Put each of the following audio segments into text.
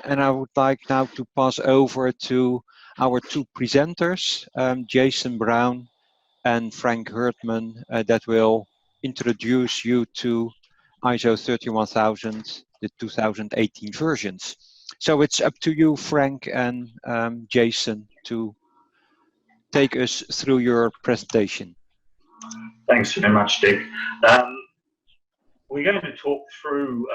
And I would like now to pass over to our two presenters, Jason Brown and Frank Hertman, that will introduce you to ISO 31000, the 2018 versions. So it's up to you, Frank and Jason, to take us through your presentation. Thanks very much, Dick. We're going to talk through,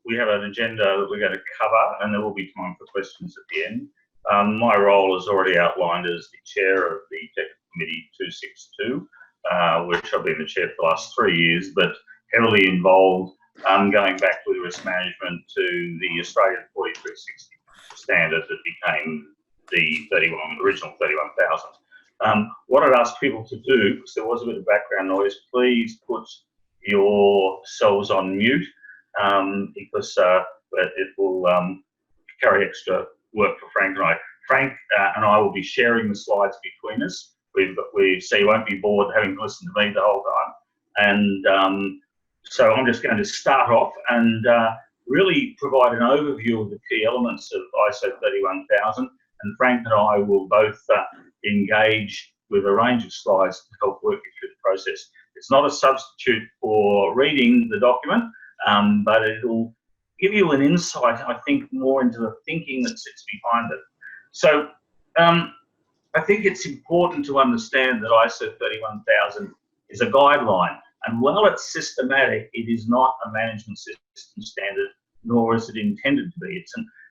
we have an agenda that we're going to cover, and there will be time for questions at the end. My role is already outlined as the chair of the Technical Committee 262, which I've been the chair for the last 3 years, but heavily involved going back with risk management to the Australian 4360 standard that became the original 31000. What I'd ask people to do, because there was a bit of background noise, please put yourselves on mute, because it will carry extra work for Frank and I. Frank and I will be sharing the slides between us. So you won't be bored having listened to me the whole time. And so I'm just going to start off and really provide an overview of the key elements of ISO 31000. And Frank and I will both engage with a range of slides to help work you through the process. It's not a substitute for reading the document, but it'll give you an insight, I think, more into the thinking that sits behind it. So I think it's important to understand that ISO 31000 is a guideline, and while it's systematic, it is not a management system standard, nor is it intended to be.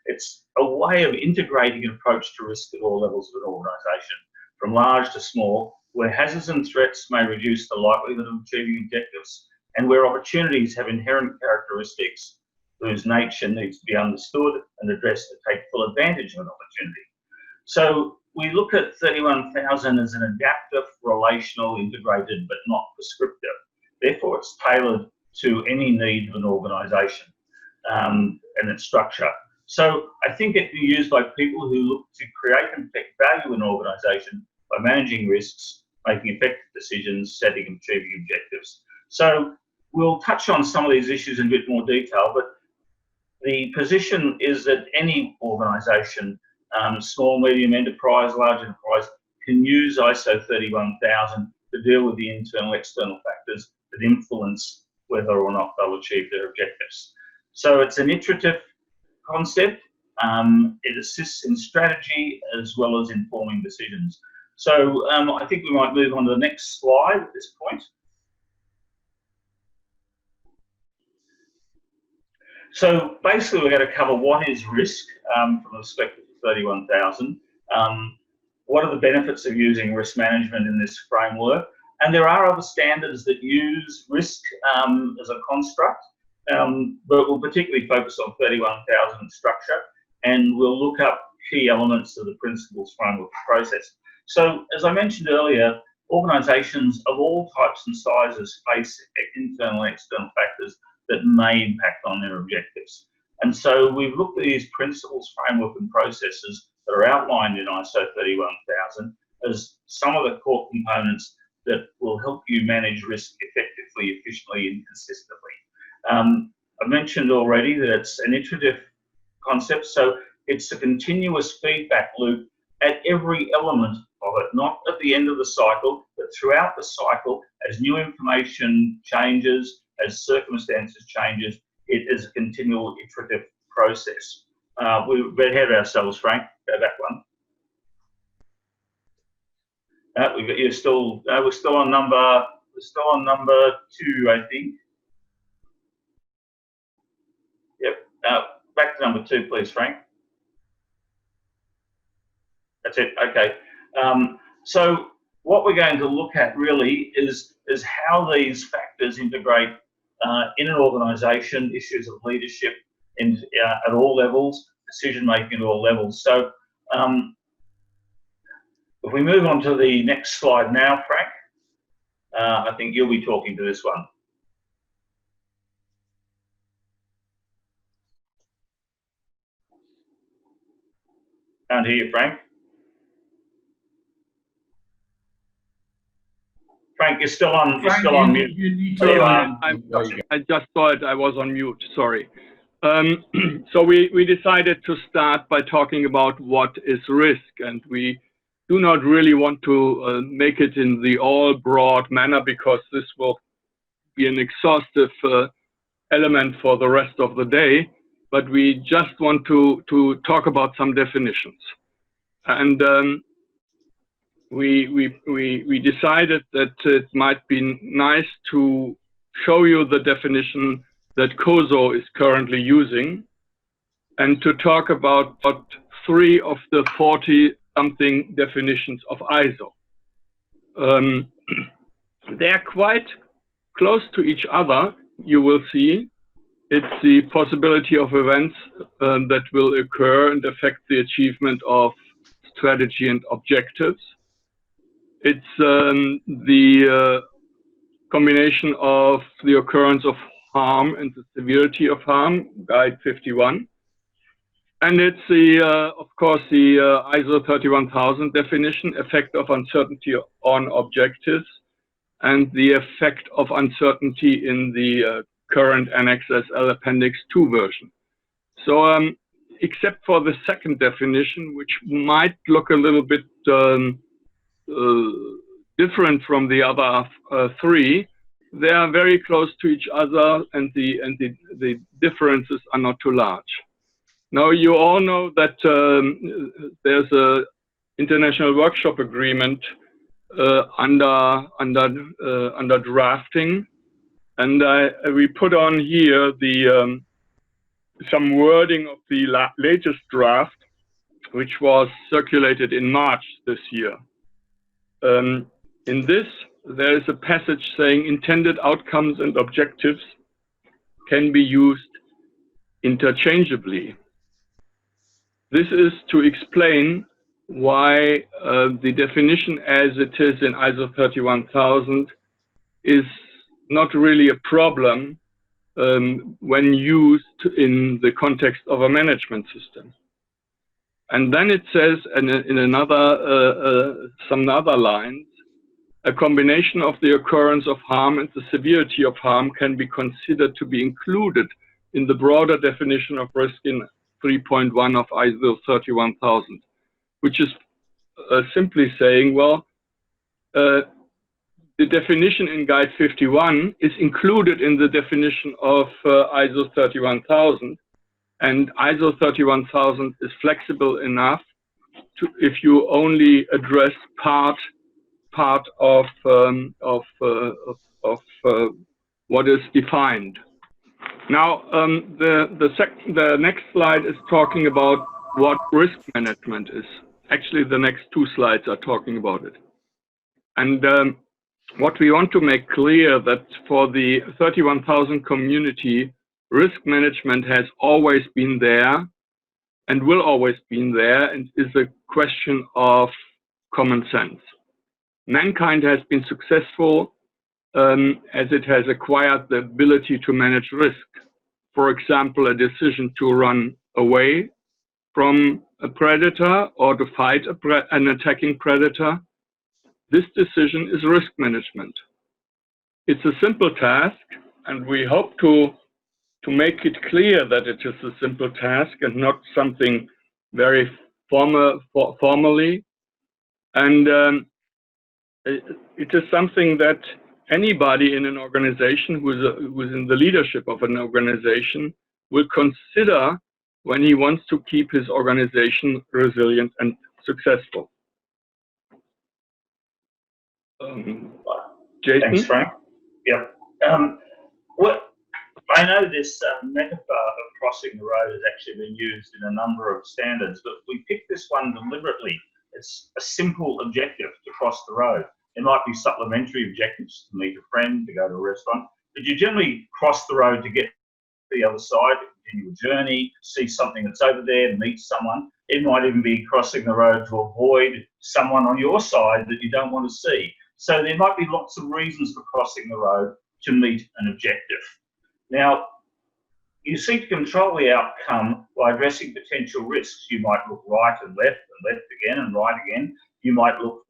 It's a way of integrating an approach to risk at all levels of an organisation, from large to small, where hazards and threats may reduce the likelihood of achieving objectives, and where opportunities have inherent characteristics whose nature needs to be understood and addressed to take full advantage of an opportunity. So we look at 31000 as an adaptive, relational, integrated, but not prescriptive. Therefore, it's tailored to any need of an organisation and its structure. So I think it can be used by people who look to create and protect value in an organisation by managing risks, making effective decisions, setting and achieving objectives. So we'll touch on some of these issues in a bit more detail, but the position is that any organisation, small, medium enterprise, large enterprise, can use ISO 31000 to deal with the internal, external factors that influence whether or not they'll achieve their objectives. So it's an iterative concept. It assists in strategy as well as informing decisions. So I think we might move on to the next slide at this point. So basically, we're going to cover what is risk from the perspective of 31000. What are the benefits of using risk management in this framework? And there are other standards that use risk as a construct, but we'll particularly focus on 31000 structure, and we'll look up key elements of the principles framework process. So, as I mentioned earlier, organisations of all types and sizes face internal and external factors that may impact on their objectives. And so we've looked at these principles, framework and processes that are outlined in ISO 31000 as some of the core components that will help you manage risk effectively, efficiently and consistently. I mentioned already that it's an iterative concept, so it's a continuous feedback loop at every element of it, not at the end of the cycle, but throughout the cycle. As new information changes, as circumstances changes, it is a continual iterative process. We're ahead of ourselves, Frank. Go back one. We're still on number 2, I think. Yep. Back to number 2, please, Frank. That's it. Okay. So what we're going to look at really is how these factors integrate in an organisation, issues of leadership at all levels, decision making at all levels. So if we move on to the next slide now, Frank, I think you'll be talking to this one. Can't hear you, Frank. Frank, you're still on. You're still on mute. You need to. I just thought I was on mute. Sorry. So we decided to start by talking about what is risk, and we do not really want to make it in the all broad manner, because this will be an exhaustive element for the rest of the day, but we just want to talk about some definitions. And we decided that it might be nice to show you the definition that COSO is currently using, and to talk about 3 of the 40-something definitions of ISO. They are quite close to each other, you will see. It's the possibility of events that will occur and affect the achievement of strategy and objectives. It's the combination of the occurrence of harm and the severity of harm, Guide 51. And it's the, of course, the ISO 31000 definition, effect of uncertainty on objectives, and the effect of uncertainty in the current Annex SL Appendix 2 version. So, except for the second definition, which might look a little bit different from the other 3, they are very close to each other, and the differences are not too large. Now, you all know that there's a international workshop agreement under drafting, and we put on here the some wording of the latest draft, which was circulated in March this year. In this, there is a passage saying intended outcomes and objectives can be used interchangeably. This is to explain why the definition as it is in ISO 31000 is not really a problem when used in the context of a management system. And then it says in another, some other lines, a combination of the occurrence of harm and the severity of harm can be considered to be included in the broader definition of risk in 3.1 of ISO 31000, which is simply saying, well, the definition in Guide 51 is included in the definition of ISO 31000, and ISO 31000 is flexible enough to, if you only address part of what is defined. Now, the next slide is talking about what risk management is. Actually, the next 2 slides are talking about it. And what we want to make clear that for the 31000 community, risk management has always been there and will always be there, and is a question of common sense. Mankind has been successful as it has acquired the ability to manage risk. For example, a decision to run away from a predator or to fight an attacking predator. This decision is risk management. It's a simple task, and we hope to make it clear that it is a simple task and not something very formally. And it is something that anybody in an organization who is in the leadership of an organization will consider when he wants to keep his organization resilient and successful. Jason? Thanks, Frank. Yep. What I know this metaphor of crossing the road has actually been used in a number of standards, but we picked this one deliberately. It's a simple objective to cross the road. There might be supplementary objectives to meet a friend, to go to a restaurant, but you generally cross the road to get to the other side, to continue a journey, see something that's over there, meet someone. It might even be crossing the road to avoid someone on your side that you don't want to see. So there might be lots of reasons for crossing the road to meet an objective. Now, you seek to control the outcome by addressing potential risks. You might look right and left again and right again. You might look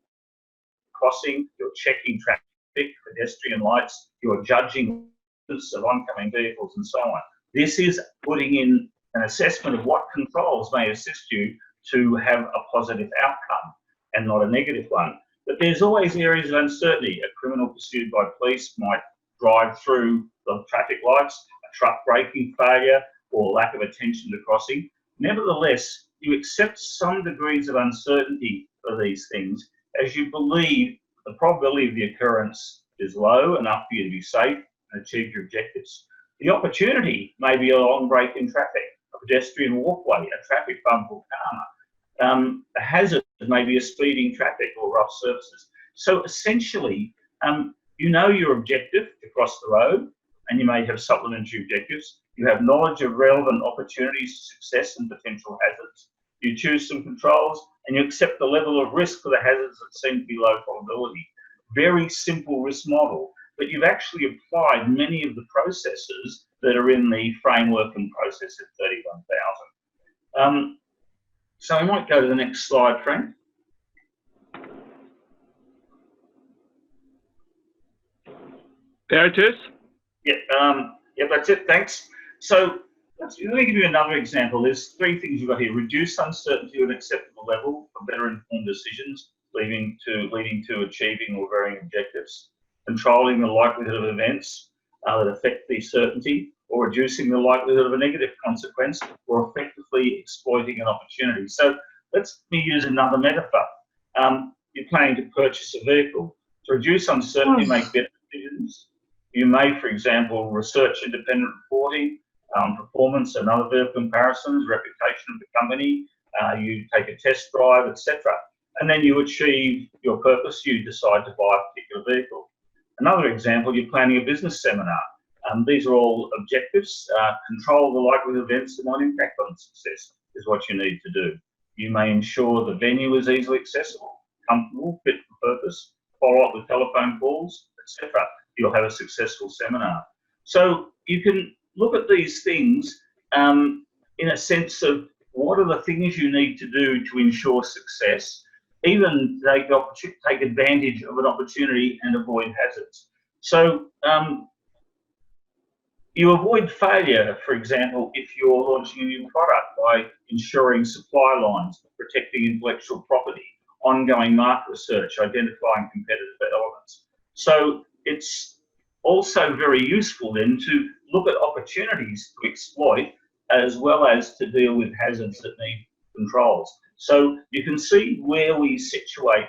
crossing, you're checking traffic, pedestrian lights, you're judging of oncoming vehicles and so on. This is putting in an assessment of what controls may assist you to have a positive outcome and not a negative one. But there's always areas of uncertainty. A criminal pursued by police might drive through the traffic lights, a truck braking failure, or lack of attention to crossing. Nevertheless, you accept some degrees of uncertainty for these things as you believe the probability of the occurrence is low enough for you to be safe and achieve your objectives. The opportunity may be a long break in traffic, a pedestrian walkway, a traffic bump or karma. A hazard may be a speeding traffic or rough surfaces. So essentially, you know your objective to cross the road, and you may have supplementary objectives. You have knowledge of relevant opportunities, success and potential hazards. You choose some controls, and you accept the level of risk for the hazards that seem to be low probability. Very simple risk model, but you've actually applied many of the processes that are in the framework and process of 31,000. So I might go to the next slide, Frank. There it is. Yeah, that's it. Thanks. So let me give you another example. There's three things you've got here: reduce uncertainty to an acceptable level for better informed decisions, leading to achieving or varying objectives; controlling the likelihood of events that affect the certainty, or reducing the likelihood of a negative consequence, or effectively exploiting an opportunity. So let me use another metaphor. You're planning to purchase a vehicle. To reduce uncertainty, make better decisions. You may, for example, research independent reporting, performance and other vehicle comparisons, reputation of the company, you take a test drive, etc. And then you achieve your purpose, you decide to buy a particular vehicle. Another example, you're planning a business seminar. These are all objectives. Control the likelihood of events that might impact on success is what you need to do. You may ensure the venue is easily accessible, comfortable, fit for purpose, follow up with telephone calls, etc. You'll have a successful seminar. So you can look at these things in a sense of what are the things you need to do to ensure success, even take advantage of an opportunity and avoid hazards. So you avoid failure, for example, if you're launching a new product by ensuring supply lines, protecting intellectual property, ongoing market research, identifying competitive elements. So it's also very useful then to look at opportunities to exploit as well as to deal with hazards that need controls. So you can see where we situate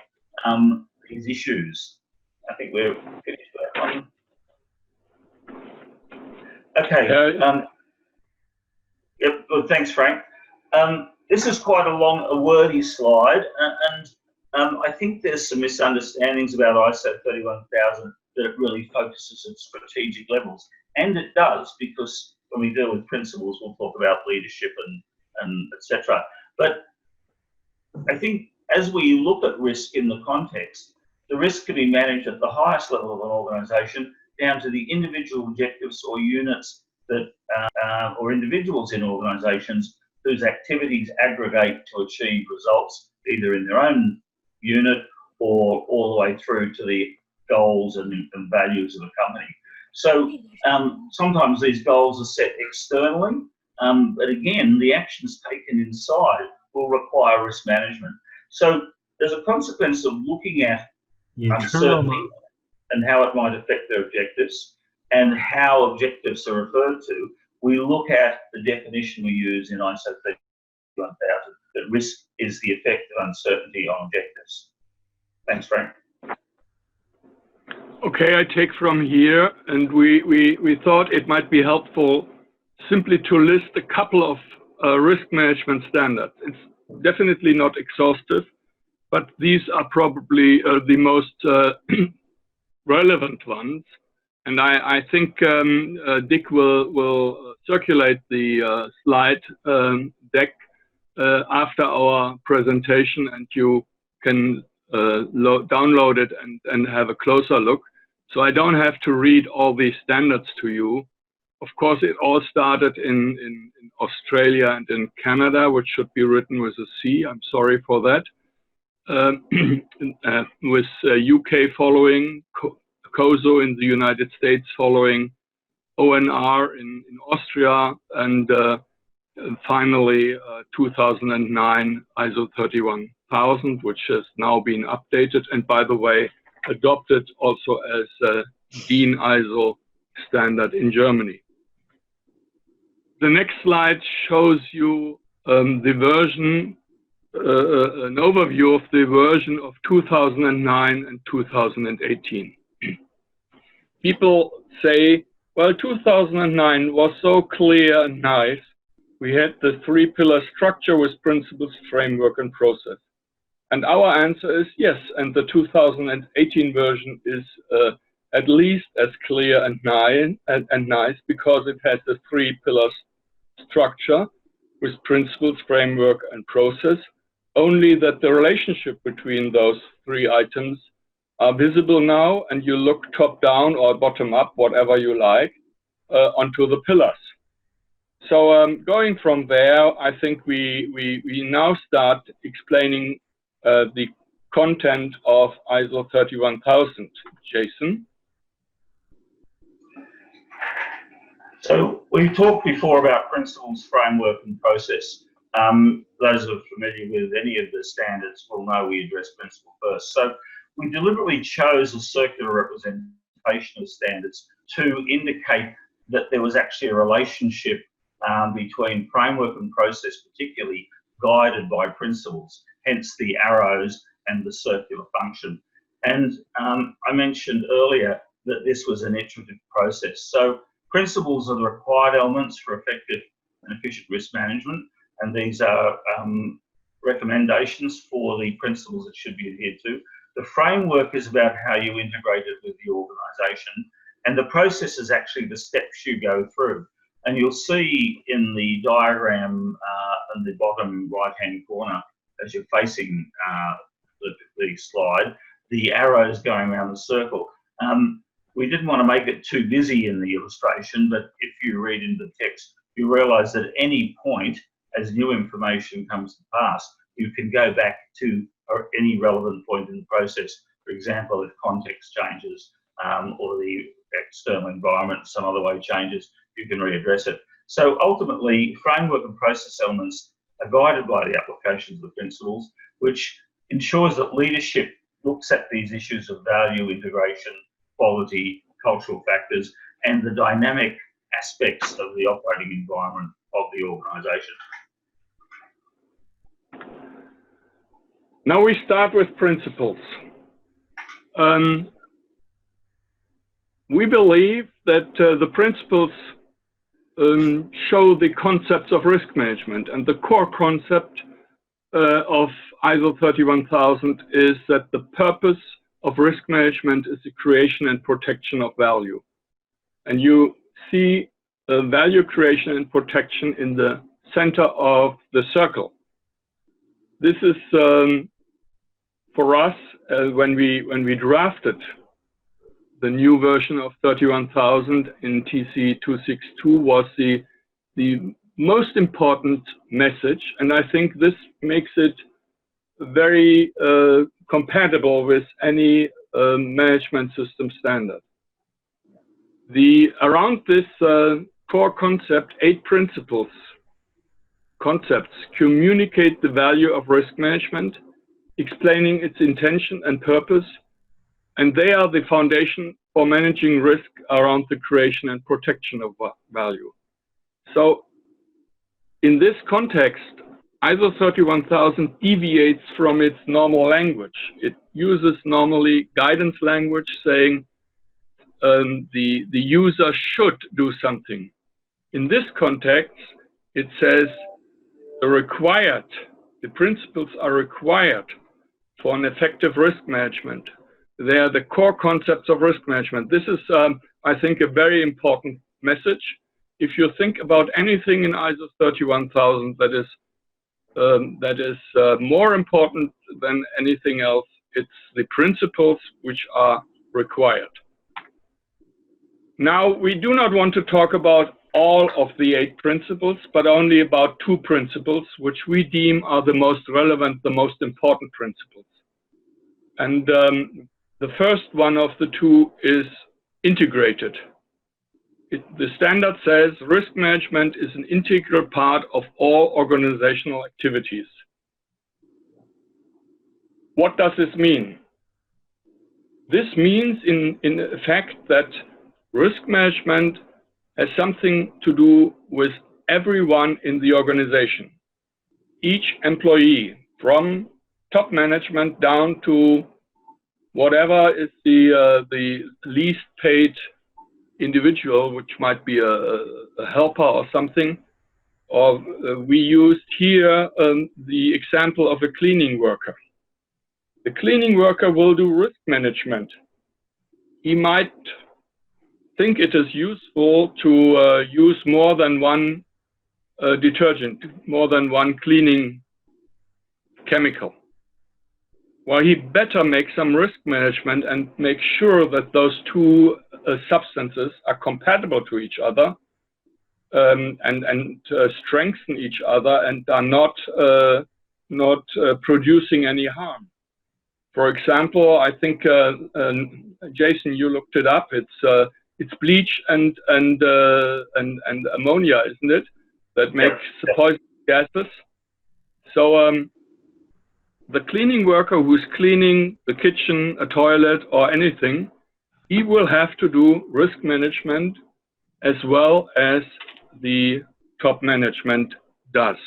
these issues. I think we're finished with that one. Okay. Yep. Good. Thanks, Frank. This is quite a wordy slide, and I think there's some misunderstandings about ISO 31000 that it really focuses at strategic levels, and it does, because when we deal with principles, we'll talk about leadership and etc. But I think as we look at risk in the context, the risk can be managed at the highest level of an organisation, down to the individual objectives or units that or individuals in organisations whose activities aggregate to achieve results, either in their own unit or all the way through to the goals and values of a company. So sometimes these goals are set externally, but again, the actions taken inside will require risk management. So there's a consequence of looking at uncertainty and how it might affect their objectives, and how objectives are referred to. We look at the definition we use in ISO 31000, that risk is the effect of uncertainty on objectives. Thanks, Frank. Okay, I take from here, and we thought it might be helpful simply to list a couple of risk management standards. It's definitely not exhaustive, but these are probably the most relevant ones. And I think Dick will circulate the slide deck after our presentation, and you can download it and have a closer look. So I don't have to read all these standards to you. Of course, it all started in Australia and in Canada, which should be written with a C. I'm sorry for that. With UK following, COSO in the United States following, ONR in Austria, and finally 2009 ISO 31000, which has now been updated and, by the way, adopted also as a DIN ISO standard in Germany. The next slide shows you the version, an overview of the version of 2009 and 2018. People say, well, 2009 was so clear and nice. We had the three-pillar structure with principles, framework, and process. And our answer is yes, and the 2018 version is at least as clear and nice because it has the three-pillar structure with principles, framework, and process, only that the relationship between those three items are visible now, and you look top-down or bottom-up, whatever you like, onto the pillars. So going from there, I think we now start explaining the content of ISO 31000. Jason? So we've talked before about principles, framework, and process. Those who are familiar with any of the standards will know we address principle first. So we deliberately chose a circular representation of standards to indicate that there was actually a relationship between framework and process, particularly guided by principles, hence the arrows and the circular function. And I mentioned earlier that this was an iterative process. So principles are the required elements for effective and efficient risk management, and these are recommendations for the principles that should be adhered to. The framework is about how you integrate it with the organisation, and the process is actually the steps you go through. And you'll see in the diagram in the bottom right-hand corner, as you're facing the slide, the arrows going around the circle. We didn't want to make it too busy in the illustration, but if you read into the text, you realise that at any point, as new information comes to pass, you can go back to any relevant point in the process. For example, if context changes or the external environment some other way changes, you can readdress it. So ultimately, framework and process elements are guided by the applications of the principles, which ensures that leadership looks at these issues of value, integration, quality, cultural factors, and the dynamic aspects of the operating environment of the organisation. Now we start with principles. We believe that the principles show the concepts of risk management, and the core concept of ISO 31000 is that the purpose of risk management is the creation and protection of value. And you see value creation and protection in the center of the circle. This is for us when we drafted the new version of 31000 in TC 262 was the most important message, and I think this makes it very compatible with any management system standard. Around this core concept, 8 concepts communicate the value of risk management, explaining its intention and purpose, and they are the foundation for managing risk around the creation and protection of value. So in this context, ISO 31000 deviates from its normal language. It uses normally guidance language saying the user should do something. In this context, it says the principles are required for an effective risk management. They are the core concepts of risk management. This is, I think, a very important message. If you think about anything in ISO 31000 that is more important than anything else, it's the principles which are required. Now, we do not want to talk about all of the 8 principles, but only about 2 principles, which we deem are the most relevant, the most important principles. And the first one of the 2 is integrated. the standard says risk management is an integral part of all organizational activities. What does this mean? This means in effect that risk management has something to do with everyone in the organization. Each employee, from top management down to whatever is the least paid individual, which might be a helper or something. Or we used here the example of a cleaning worker. The cleaning worker will do risk management. He might think it is useful to use more than one detergent, more than one cleaning chemical. Well, he better make some risk management and make sure that those two substances are compatible to each other and strengthen each other and are not producing any harm. For example, I think Jason, you looked it up. It's bleach and ammonia, isn't it? That makes poison gases. So the cleaning worker who's cleaning the kitchen, a toilet, or anything, he will have to do risk management as well as the top management does.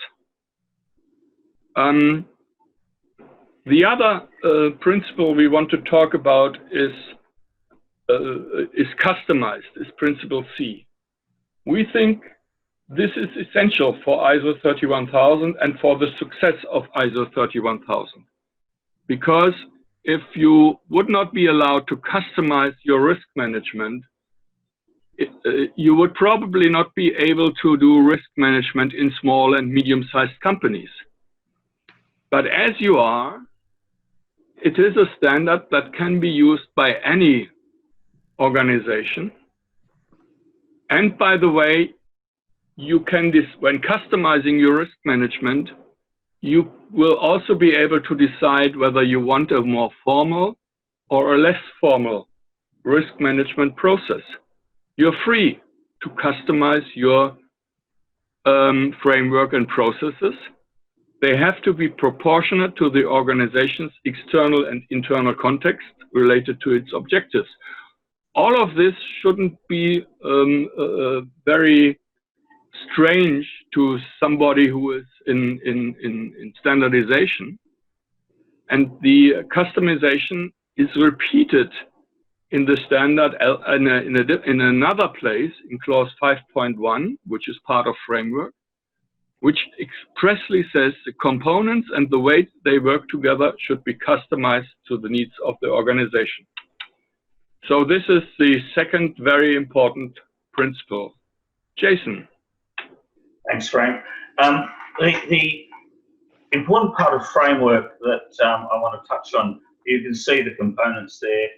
The other principle we want to talk about is customized, is principle C. We think this is essential for ISO 31000 and for the success of ISO 31000. Because if you would not be allowed to customize your risk management, you would probably not be able to do risk management in small and medium-sized companies. But as you are, it is a standard that can be used by any organization. And by the way, you can, when customizing your risk management, you will also be able to decide whether you want a more formal or a less formal risk management process. You're free to customize your framework and processes. They have to be proportionate to the organization's external and internal context related to its objectives. All of this shouldn't be very strange to somebody who is in standardization. And the customization is repeated in the standard in another place, in clause 5.1, which is part of framework, which expressly says the components and the way they work together should be customized to the needs of the organization. So this is the second very important principle. Jason. Thanks, Frank. The important part of framework that I want to touch on, you can see the components there,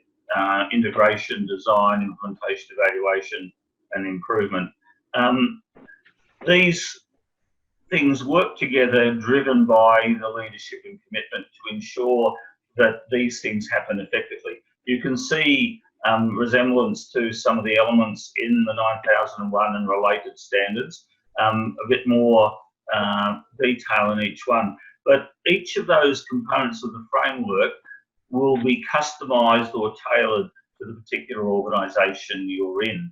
integration, design, implementation, evaluation, and improvement. These things work together, driven by the leadership and commitment to ensure that these things happen effectively. You can see resemblance to some of the elements in the 9001 and related standards, a bit more detail in each one. But each of those components of the framework will be customised or tailored to the particular organisation you're in,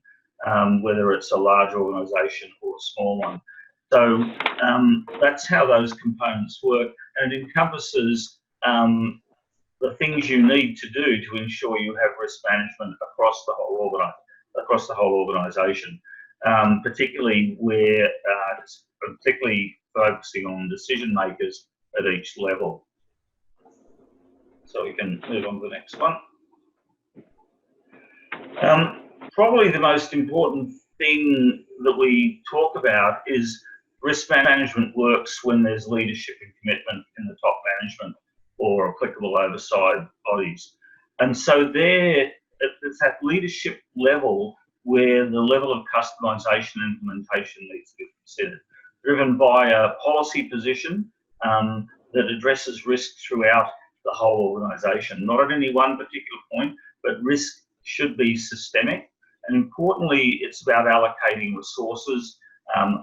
whether it's a large organisation or a small one. So that's how those components work, and it encompasses the things you need to do to ensure you have risk management across the whole organisation, particularly where particularly focusing on decision makers at each level. So we can move on to the next one. Probably the most important thing that we talk about is risk management works when there's leadership and commitment in the top management or applicable oversight bodies. And so there, it's at leadership level where the level of customisation and implementation needs to be considered, driven by a policy position that addresses risk throughout the whole organisation, not at any one particular point, but risk should be systemic And importantly, it's about allocating resources,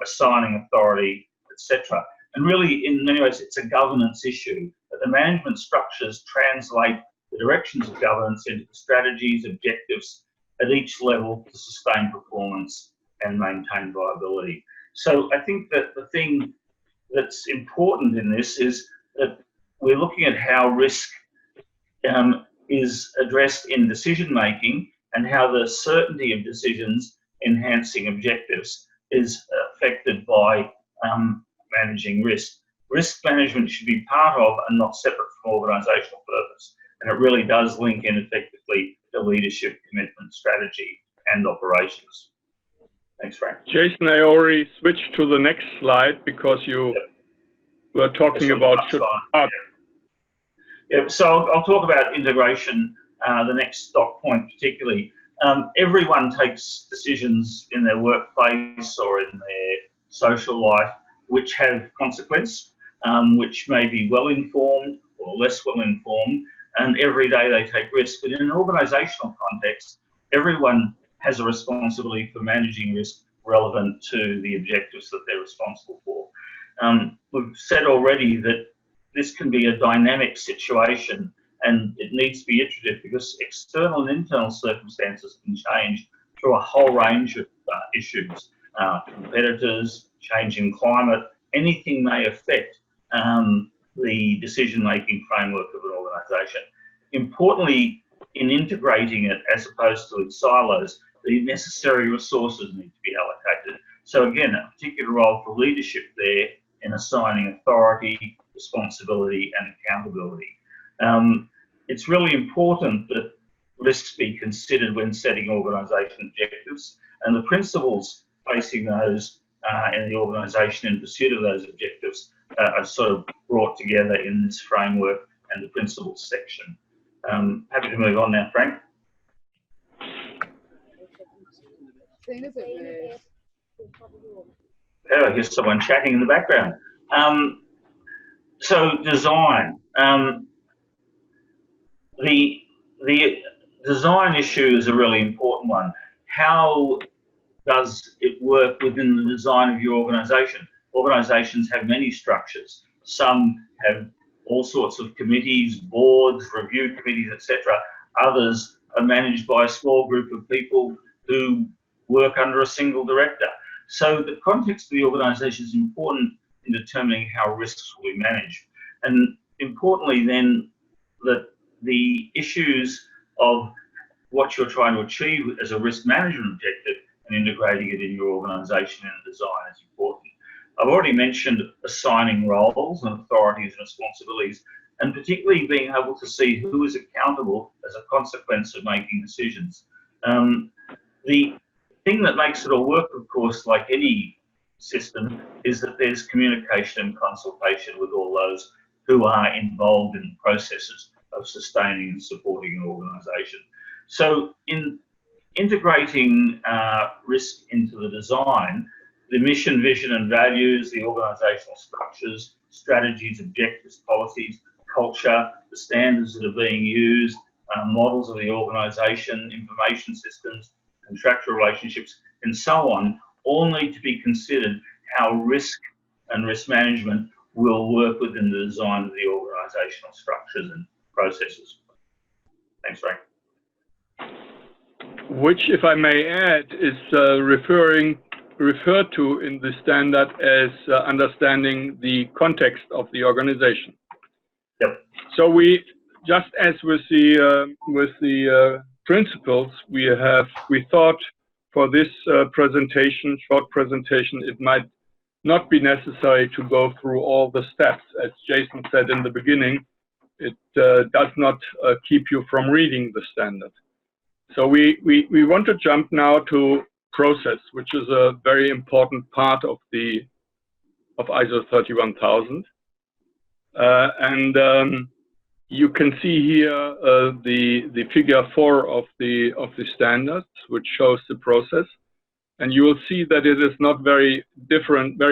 assigning authority, etc. And really, in many ways, it's a governance issue, that the management structures translate the directions of governance into strategies, objectives at each level to sustain performance and maintain viability. So I think that the thing that's important in this is that we're looking at how risk is addressed in decision making and how the certainty of decisions enhancing objectives is affected by managing risk. Risk management should be part of and not separate from organisational purpose, and it really does link in effectively to leadership, commitment, strategy and operations. Thanks, Frank. Jason, I already switched to the next slide because you were talking about so I'll talk about integration, the next stock point particularly. Everyone takes decisions in their workplace or in their social life which have consequence, which may be well-informed or less well-informed, and every day they take risk. But in an organisational context, everyone has a responsibility for managing risk relevant to the objectives that they're responsible for. We've said already that this can be a dynamic situation and it needs to be iterative because external and internal circumstances can change through a whole range of issues. Competitors, changing climate, anything may affect the decision-making framework of an organisation. Importantly, in integrating it as opposed to in silos, the necessary resources need to be allocated. So again, a particular role for leadership there in assigning authority, responsibility and accountability. It's really important that risks be considered when setting organisation objectives, and the principles facing those in the organisation in pursuit of those objectives are sort of brought together in this framework and the principles section. Happy to move on now, Frank. Oh, I hear someone chatting in the background. So design. The design issue is a really important one. How does it work within the design of your organisation? Organisations have many structures. Some have all sorts of committees, boards, review committees, etc. Others are managed by a small group of people who work under a single director. So the context of the organisation is important in determining how risks will be managed. And importantly then, that the issues of what you're trying to achieve as a risk management objective and integrating it in your organisation and design is important. I've already mentioned assigning roles and authorities and responsibilities, and particularly being able to see who is accountable as a consequence of making decisions. The thing that makes it all work, of course, like any system, is that there's communication and consultation with all those who are involved in processes of sustaining and supporting an organisation. So in integrating risk into the design, the mission, vision and values, the organisational structures, strategies, objectives, policies, culture, the standards that are being used, models of the organisation, information systems, contractual relationships, and so on, all need to be considered how risk and risk management will work within the design of the organisational structures and processes. Thanks, Ray. Which, if I may add, is referred to in the standard as understanding the context of the organization. Yep. So we, just as with the principles, we thought for this presentation, short presentation, it might not be necessary to go through all the steps. As Jason said in the beginning, it does not keep you from reading the standard. So we want to jump now to process, which is a very important part of ISO 31000. You can see here the figure 4 of the standards, which shows the process, and you will see that it is not very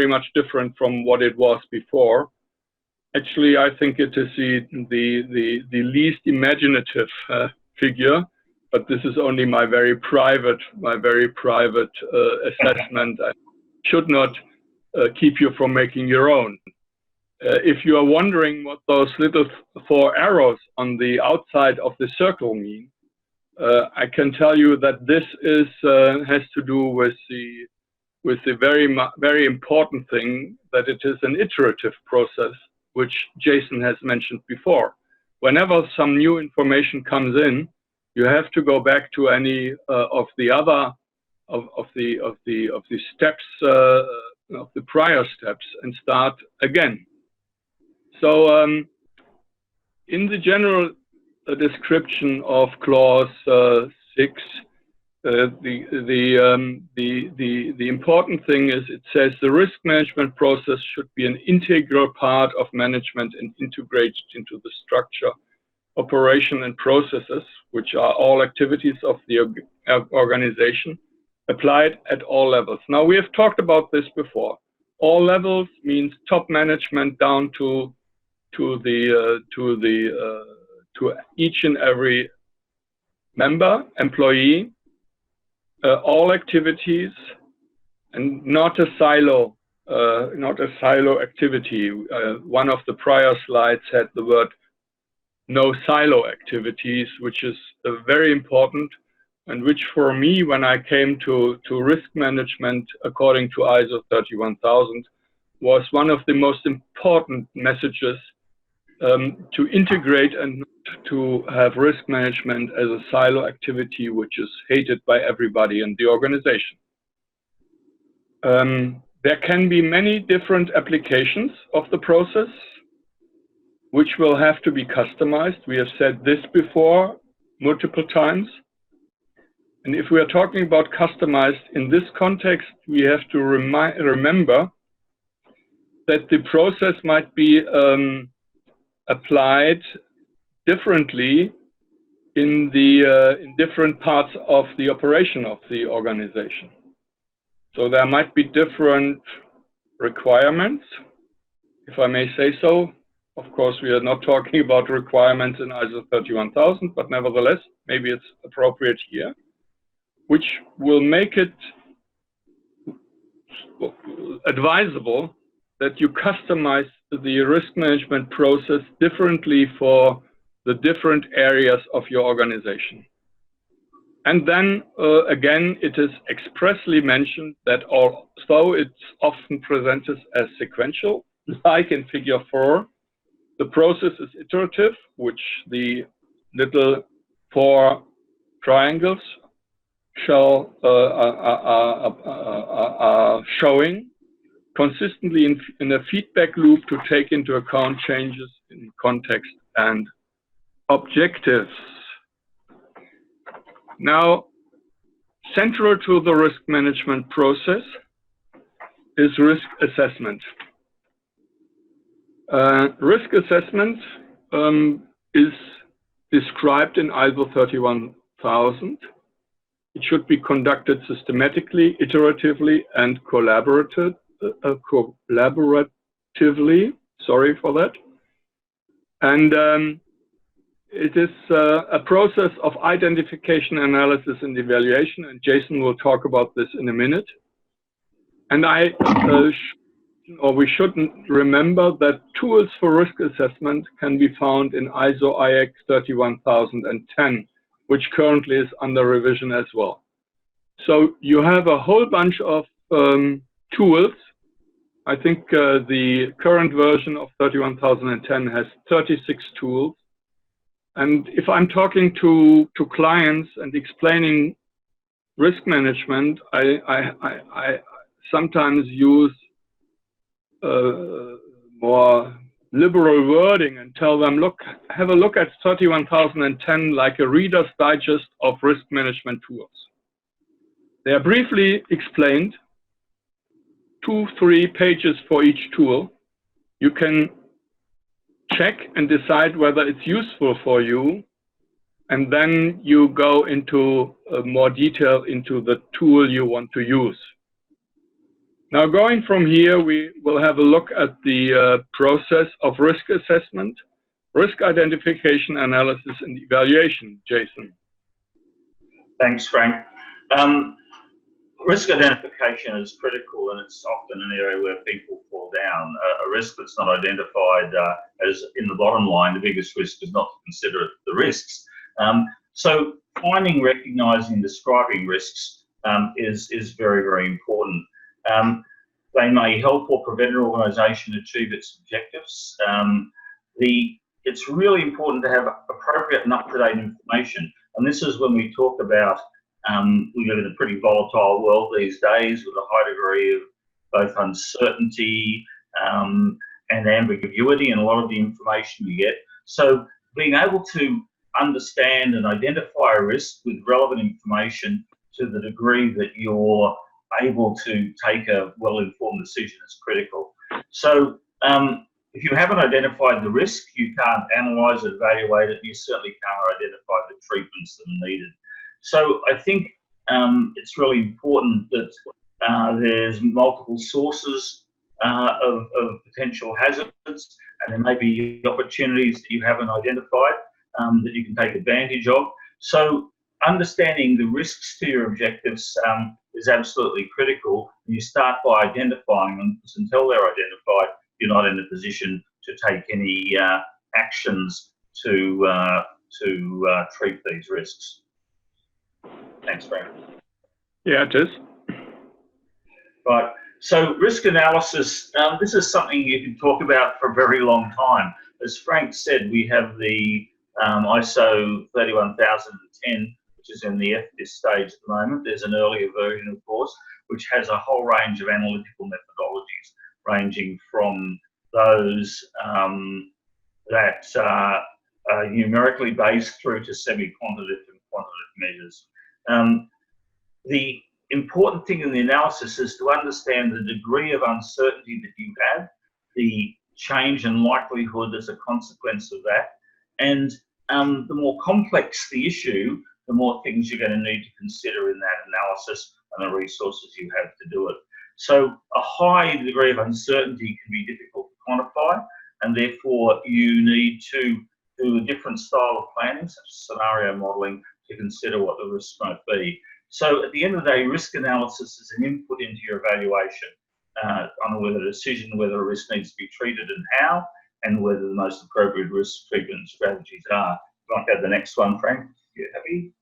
much different from what it was before. Actually, I think it is the least imaginative figure, but this is only my very private assessment. I should not keep you from making your own. If you are wondering what those little 4 arrows on the outside of the circle mean, I can tell you that this is has to do with the very important thing that it is an iterative process, which Jason has mentioned before. Whenever some new information comes in, you have to go back to any of the other of the steps of the prior steps and start again. So in the general description of clause 6, the important thing is it says the risk management process should be an integral part of management and integrated into the structure, operation and processes, which are all activities of the organization, applied at all levels. Now, we have talked about this before. All levels means top management down to each and every member, employee, all activities, and not a silo activity. One of the prior slides had the word no silo activities, which is very important, and which for me, when I came to risk management according to ISO 31000, was one of the most important messages to integrate and to have risk management as a silo activity, which is hated by everybody in the organization. There can be many different applications of the process, which will have to be customized. We have said this before multiple times. And if we are talking about customized in this context, we have to remember that the process might be applied differently in different parts of the operation of the organization. So there might be different requirements, if I may say so. Of course, we are not talking about requirements in ISO 31000, but nevertheless, maybe it's appropriate here, which will make it advisable that you customize the risk management process differently for the different areas of your organization. And then again, it is expressly mentioned that although it's often presented as sequential, like in figure 4, the process is iterative, which the little 4 triangles are showing consistently in a feedback loop to take into account changes in context and objectives. Now, central to the risk management process is risk assessment. Risk assessment is described in ISO 31000. It should be conducted systematically, iteratively, and collaboratively. Sorry for that. And it is a process of identification, analysis, and evaluation. And Jason will talk about this in a minute. And we shouldn't remember that tools for risk assessment can be found in ISO IX 31010, which currently is under revision as well. So you have a whole bunch of tools. I think the current version of 31010 has 36 tools. And if I'm talking to clients and explaining risk management, I sometimes use more liberal wording and tell them, look, have a look at 31010 like a Reader's Digest of risk management tools. They are briefly explained, 2-3 pages for each tool. You can check and decide whether it's useful for you, and then you go into more detail into the tool you want to use. Now, going from here, we will have a look at the process of risk assessment, risk identification, analysis, and evaluation, Jason. Thanks, Frank. Risk identification is critical, and it's often an area where people fall down. A risk that's not identified as in the bottom line, the biggest risk is not to consider the risks. So finding, recognising, describing risks is very, very important. They may help or prevent an organisation achieve its objectives. It's really important to have appropriate and up-to-date information, and this is when we talk about we live in a pretty volatile world these days with a high degree of both uncertainty and ambiguity in a lot of the information you get. So being able to understand and identify a risk with relevant information to the degree that you're able to take a well-informed decision is critical. So if you haven't identified the risk, you can't analyse it, evaluate it, and you certainly can't identify the treatments that are needed. So I think it's really important that there's multiple sources of potential hazards, and there may be opportunities that you haven't identified that you can take advantage of. So understanding the risks to your objectives is absolutely critical. You start by identifying them, because until they're identified, you're not in a position to take any actions to treat these risks. Thanks, Frank. Yeah, it is. Right. So risk analysis, this is something you can talk about for a very long time. As Frank said, we have the ISO 31010, which is in the FDIS stage at the moment. There's an earlier version, of course, which has a whole range of analytical methodologies, ranging from those that are numerically based through to semi-quantitative and quantitative measures. The important thing in the analysis is to understand the degree of uncertainty that you have, the change in likelihood as a consequence of that, and the more complex the issue, the more things you're going to need to consider in that analysis and the resources you have to do it. So a high degree of uncertainty can be difficult to quantify, and therefore you need to do a different style of planning, such as scenario modelling, to consider what the risks might be. So at the end of the day, risk analysis is an input into your evaluation on whether a decision, whether a risk needs to be treated and how, and whether the most appropriate risk treatment strategies are. If I go to the next one, Frank, you happy?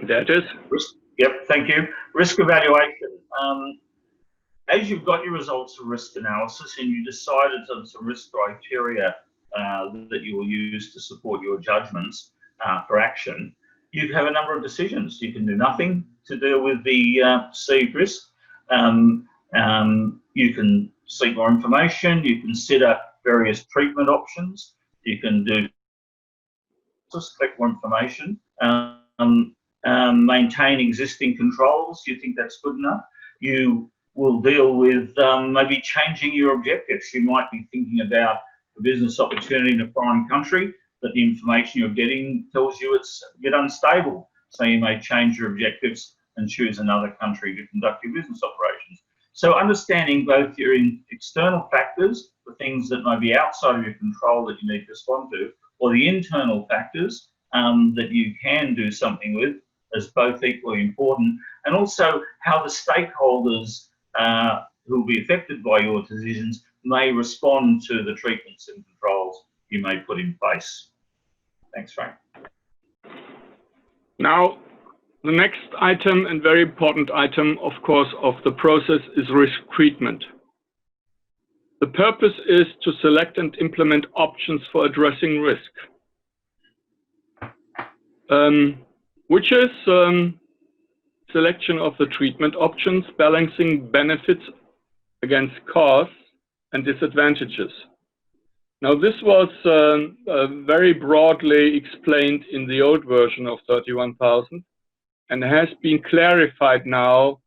There it is. Yep, thank you. Risk evaluation. As you've got your results of risk analysis and you decided on some risk criteria that you will use to support your judgments for action, you have a number of decisions. You can do nothing to deal with the perceived risk. You can seek more information. You consider various treatment options. You can do just collect more information. Maintain existing controls. You think that's good enough. You will deal with maybe changing your objectives. You might be thinking about a business opportunity in a foreign country, but the information you're getting tells you it's a bit unstable. So you may change your objectives and choose another country to conduct your business operations. So understanding both your external factors, the things that may be outside of your control that you need to respond to, or the internal factors that you can do something with, is both equally important. And also how the stakeholders who will be affected by your decisions may respond to the treatments and controls you may put in place. Thanks, Frank. Now, the next item, and very important item, of course, of the process is risk treatment. The purpose is to select and implement options for addressing risk, which is selection of the treatment options, balancing benefits against costs and disadvantages. Now, this was very broadly explained in the old version of 31000 and has been clarified now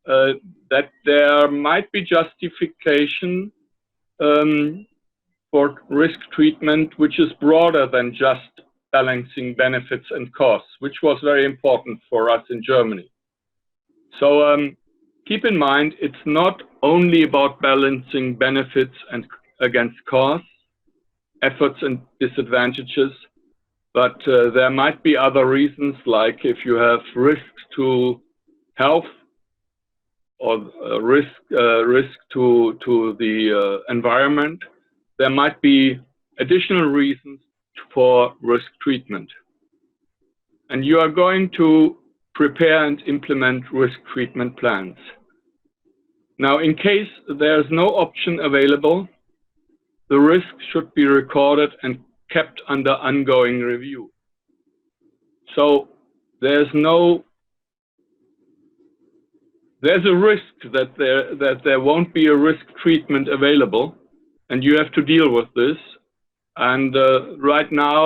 that there might be justification for risk treatment which is broader than just balancing benefits and costs, which was very important for us in Germany. So keep in mind, it's not only about balancing benefits and against costs, efforts and disadvantages, but there might be other reasons, like if you have risks to health or risk to the environment, there might be additional reasons for risk treatment. And you are going to prepare and implement risk treatment plans. Now, in case there's no option available, the risk should be recorded and kept under ongoing review. So there's a risk that there won't be a risk treatment available, and you have to deal with this. And right now,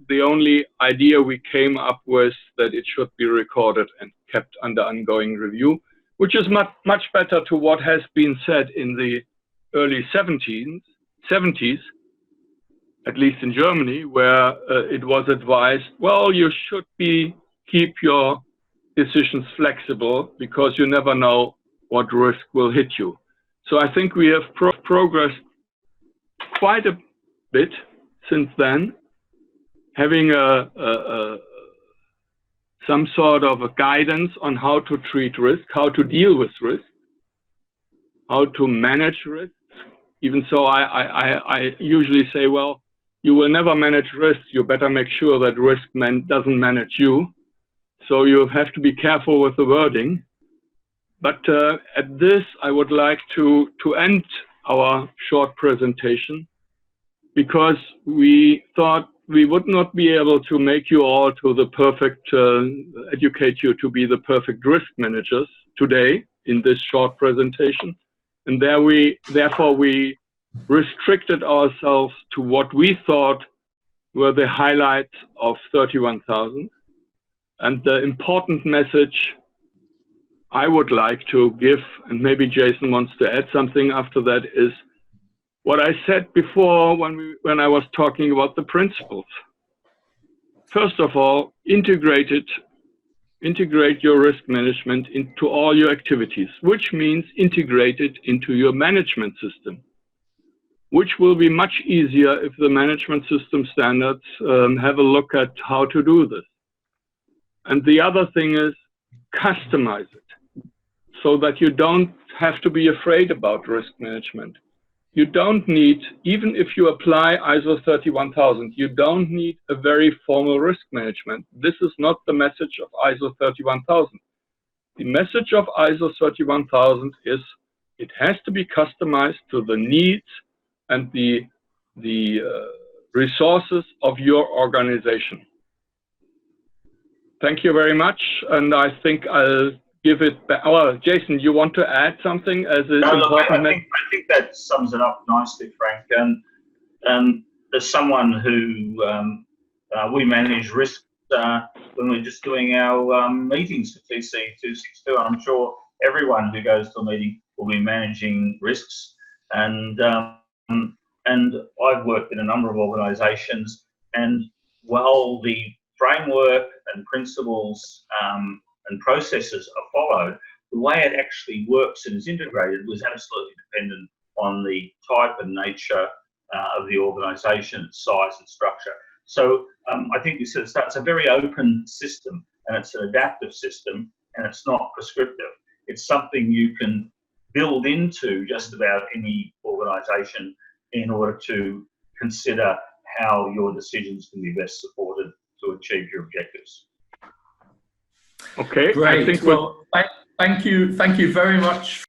the only idea we came up with that it should be recorded and kept under ongoing review, which is much better to what has been said in the early 70s, at least in Germany, where it was advised, well, you should keep your decisions flexible because you never know what risk will hit you. So I think we have progressed quite a bit since then, having some sort of a guidance on how to treat risk, how to deal with risk, how to manage risk. Even so, I usually say, well, you will never manage risk. You better make sure that risk doesn't manage you. So you have to be careful with the wording. But at this, I would like to end our short presentation, because we thought we would not be able to make you all to the perfect, educate you to be the perfect risk managers today in this short presentation. And therefore we restricted ourselves to what we thought were the highlights of 31,000. And the important message I would like to give, and maybe Jason wants to add something after that, is what I said before when I was talking about the principles. First of all, integrate your risk management into all your activities, which means integrate it into your management system, which will be much easier if the management system standards have a look at how to do this. And the other thing is customize it so that you don't have to be afraid about risk management. You don't need, even if you apply ISO 31000, you don't need a very formal risk management. This is not the message of ISO 31000. The message of ISO 31000 is it has to be customized to the needs and the resources of your organization. Thank you very much, and I think I'll give it back. Oh, Jason, you want to add something as is important? I think that sums it up nicely, Frank. As someone who we manage risk when we're just doing our meetings for TC 262, I'm sure everyone who goes to a meeting will be managing risks. And I've worked in a number of organisations, and while the framework and principles and processes are followed, the way it actually works and is integrated was absolutely dependent on the type and nature of the organisation, size and structure. So I think you said it's a very open system, and it's an adaptive system, and it's not prescriptive. It's something you can build into just about any organisation in order to consider how your decisions can be best supported to achieve your objectives. Okay, great. I think well, thank you very much